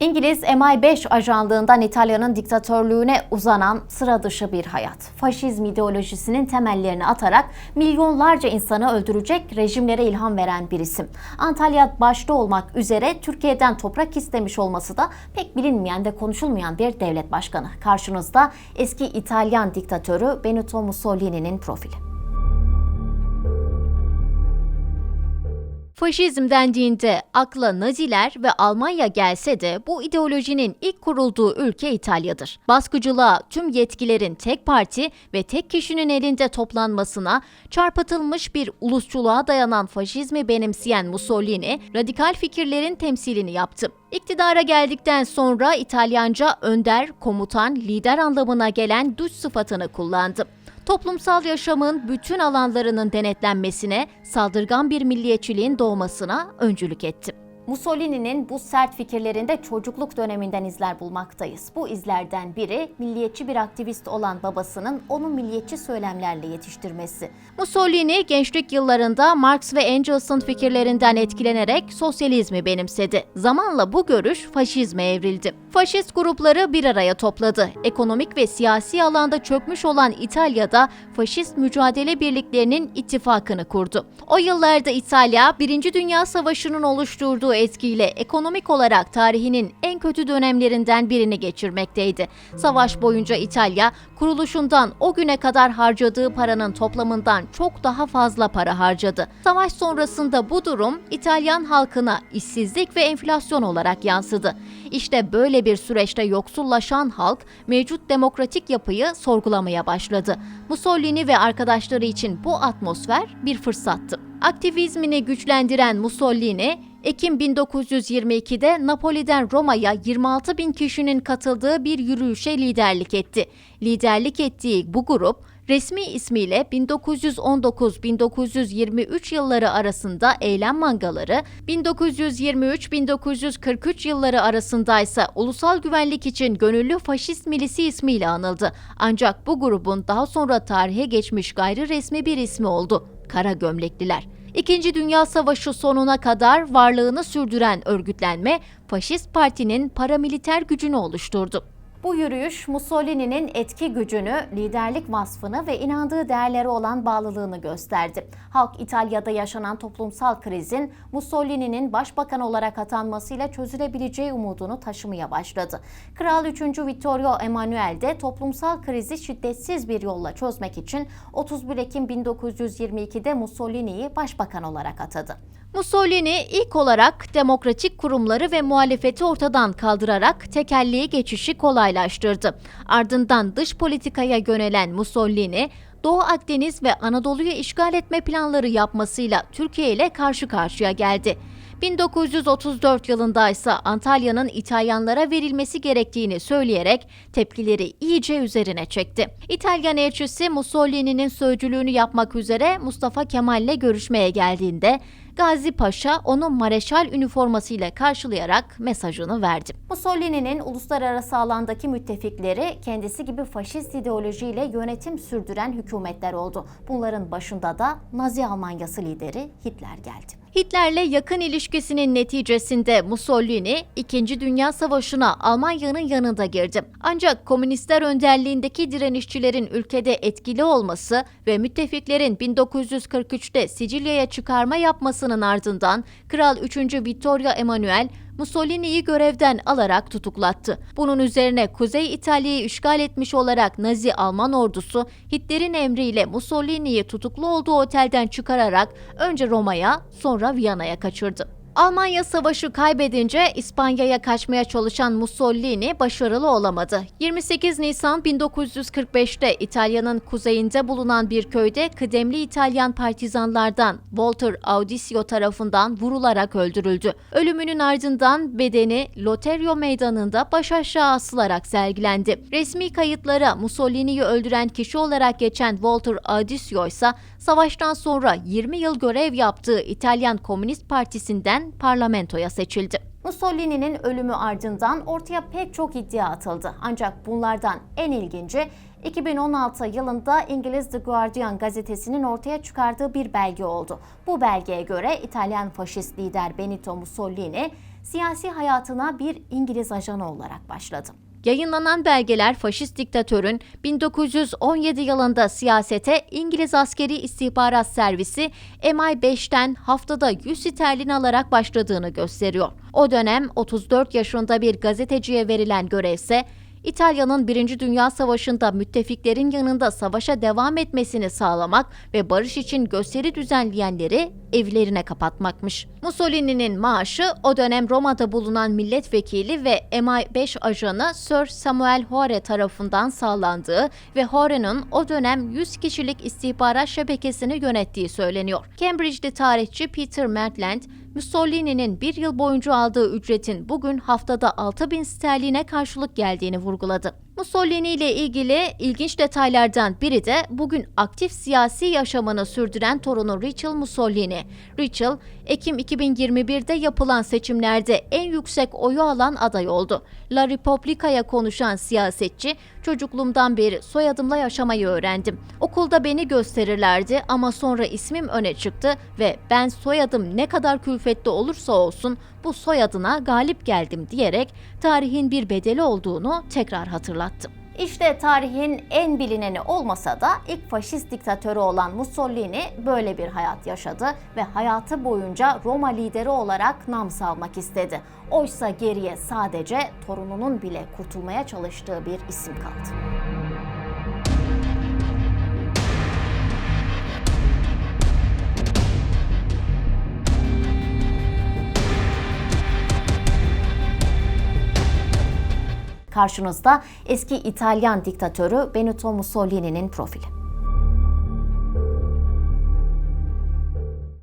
İngiliz MI5 ajanlığından İtalya'nın diktatörlüğüne uzanan sıra dışı bir hayat. Faşizm ideolojisinin temellerini atarak milyonlarca insanı öldürecek rejimlere ilham veren bir isim. Antalya başta olmak üzere Türkiye'den toprak istemiş olması da pek bilinmeyen ve konuşulmayan bir devlet başkanı. Karşınızda eski İtalyan diktatörü Benito Mussolini'nin profili. Faşizm dendiğinde akla Naziler ve Almanya gelse de bu ideolojinin ilk kurulduğu ülke İtalya'dır. Baskıcılığa, tüm yetkilerin tek parti ve tek kişinin elinde toplanmasına, çarpıtılmış bir ulusçuluğa dayanan faşizmi benimseyen Mussolini, radikal fikirlerin temsilini yaptı. İktidara geldikten sonra İtalyanca önder, komutan, lider anlamına gelen duş sıfatını kullandı. Toplumsal yaşamın bütün alanlarının denetlenmesine, saldırgan bir milliyetçiliğin doğmasına öncülük etti. Mussolini'nin bu sert fikirlerinde çocukluk döneminden izler bulmaktayız. Bu izlerden biri milliyetçi bir aktivist olan babasının onu milliyetçi söylemlerle yetiştirmesi. Mussolini gençlik yıllarında Marx ve Engels'ın fikirlerinden etkilenerek sosyalizmi benimsedi. Zamanla bu görüş faşizme evrildi. Faşist grupları bir araya topladı. Ekonomik ve siyasi alanda çökmüş olan İtalya'da faşist mücadele birliklerinin ittifakını kurdu. O yıllarda İtalya, Birinci Dünya Savaşı'nın oluşturduğu etkiyle ekonomik olarak tarihinin en kötü dönemlerinden birini geçirmekteydi. Savaş boyunca İtalya, kuruluşundan o güne kadar harcadığı paranın toplamından çok daha fazla para harcadı. Savaş sonrasında bu durum İtalyan halkına işsizlik ve enflasyon olarak yansıdı. İşte böyle bir süreçte yoksullaşan halk mevcut demokratik yapıyı sorgulamaya başladı. Mussolini ve arkadaşları için bu atmosfer bir fırsattı. Aktivizmini güçlendiren Mussolini, Ekim 1922'de Napoli'den Roma'ya 26 bin kişinin katıldığı bir yürüyüşe liderlik etti. Liderlik ettiği bu grup, resmi ismiyle 1919-1923 yılları arasında eylem mangaları, 1923-1943 yılları arasındaysa ulusal güvenlik için gönüllü faşist milisi ismiyle anıldı. Ancak bu grubun daha sonra tarihe geçmiş gayri resmi bir ismi oldu: Kara Gömlekliler. İkinci Dünya Savaşı sonuna kadar varlığını sürdüren örgütlenme, Faşist Parti'nin paramiliter gücünü oluşturdu. Bu yürüyüş Mussolini'nin etki gücünü, liderlik vasfını ve inandığı değerlere olan bağlılığını gösterdi. Halk İtalya'da yaşanan toplumsal krizin Mussolini'nin başbakan olarak atanmasıyla çözülebileceği umudunu taşımaya başladı. Kral 3. Vittorio Emanuele de toplumsal krizi şiddetsiz bir yolla çözmek için 31 Ekim 1922'de Mussolini'yi başbakan olarak atadı. Mussolini ilk olarak demokratik kurumları ve muhalefeti ortadan kaldırarak tekelliğe geçişi kolaylaştırdı. Ardından dış politikaya yönelen Mussolini, Doğu Akdeniz ve Anadolu'yu işgal etme planları yapmasıyla Türkiye ile karşı karşıya geldi. 1934 yılında ise Antalya'nın İtalyanlara verilmesi gerektiğini söyleyerek tepkileri iyice üzerine çekti. İtalyan elçisi Mussolini'nin sözcülüğünü yapmak üzere Mustafa Kemal'le görüşmeye geldiğinde Gazi Paşa onu mareşal üniformasıyla karşılayarak mesajını verdi. Mussolini'nin uluslararası alandaki müttefikleri kendisi gibi faşist ideolojiyle yönetim sürdüren hükümetler oldu. Bunların başında da Nazi Almanyası lideri Hitler geldi. Hitler'le yakın ilişkisinin neticesinde Mussolini, İkinci Dünya Savaşı'na Almanya'nın yanında girdi. Ancak komünistler önderliğindeki direnişçilerin ülkede etkili olması ve müttefiklerin 1943'te Sicilya'ya çıkarma yapmasının ardından Kral 3. Vittorio Emanuele, Mussolini'yi görevden alarak tutuklattı. Bunun üzerine Kuzey İtalya'yı işgal etmiş olarak Nazi Alman ordusu Hitler'in emriyle Mussolini'yi tutuklu olduğu otelden çıkararak önce Roma'ya sonra Viyana'ya kaçırdı. Almanya savaşı kaybedince İspanya'ya kaçmaya çalışan Mussolini başarılı olamadı. 28 Nisan 1945'te İtalya'nın kuzeyinde bulunan bir köyde kıdemli İtalyan partizanlardan Walter Audisio tarafından vurularak öldürüldü. Ölümünün ardından bedeni Loterio Meydanı'nda baş aşağı asılarak sergilendi. Resmi kayıtlara Mussolini'yi öldüren kişi olarak geçen Walter Audisio ise savaştan sonra 20 yıl görev yaptığı İtalyan Komünist Partisi'nden parlamentoya seçildi. Mussolini'nin ölümü ardından ortaya pek çok iddia atıldı. Ancak bunlardan en ilginci 2016 yılında İngiliz The Guardian gazetesinin ortaya çıkardığı bir belge oldu. Bu belgeye göre İtalyan faşist lider Benito Mussolini siyasi hayatına bir İngiliz ajanı olarak başladı. Yayınlanan belgeler faşist diktatörün 1917 yılında siyasete İngiliz Askeri İstihbarat Servisi MI5'ten haftada 100 sterlin alarak başladığını gösteriyor. O dönem 34 yaşında bir gazeteciye verilen görevse İtalya'nın 1. Dünya Savaşı'nda müttefiklerin yanında savaşa devam etmesini sağlamak ve barış için gösteri düzenleyenleri evlerine kapatmakmış. Mussolini'nin maaşı o dönem Roma'da bulunan milletvekili ve MI5 ajanı Sir Samuel Hoare tarafından sağlandığı ve Hoare'nin o dönem 100 kişilik istihbarat şebekesini yönettiği söyleniyor. Cambridge'li tarihçi Peter Maitland, Mussolini'nin bir yıl boyunca aldığı ücretin bugün haftada 6.000 sterline karşılık geldiğini vurguladı. Mussolini ile ilgili ilginç detaylardan biri de bugün aktif siyasi yaşamını sürdüren torunu Rachel Mussolini. Rachel, Ekim 2021'de yapılan seçimlerde en yüksek oyu alan aday oldu. La Repubblica'ya konuşan siyasetçi, çocukluğumdan beri soyadımla yaşamayı öğrendim. Okulda beni gösterirlerdi ama sonra ismim öne çıktı ve ben soyadım ne kadar külfetli olursa olsun bu soyadına galip geldim diyerek tarihin bir bedeli olduğunu tekrar hatırlattı. İşte tarihin en bilineni olmasa da ilk faşist diktatörü olan Mussolini böyle bir hayat yaşadı ve hayatı boyunca Roma lideri olarak nam salmak istedi. Oysa geriye sadece torununun bile kurtulmaya çalıştığı bir isim kaldı. Karşınızda eski İtalyan diktatörü Benito Mussolini'nin profili.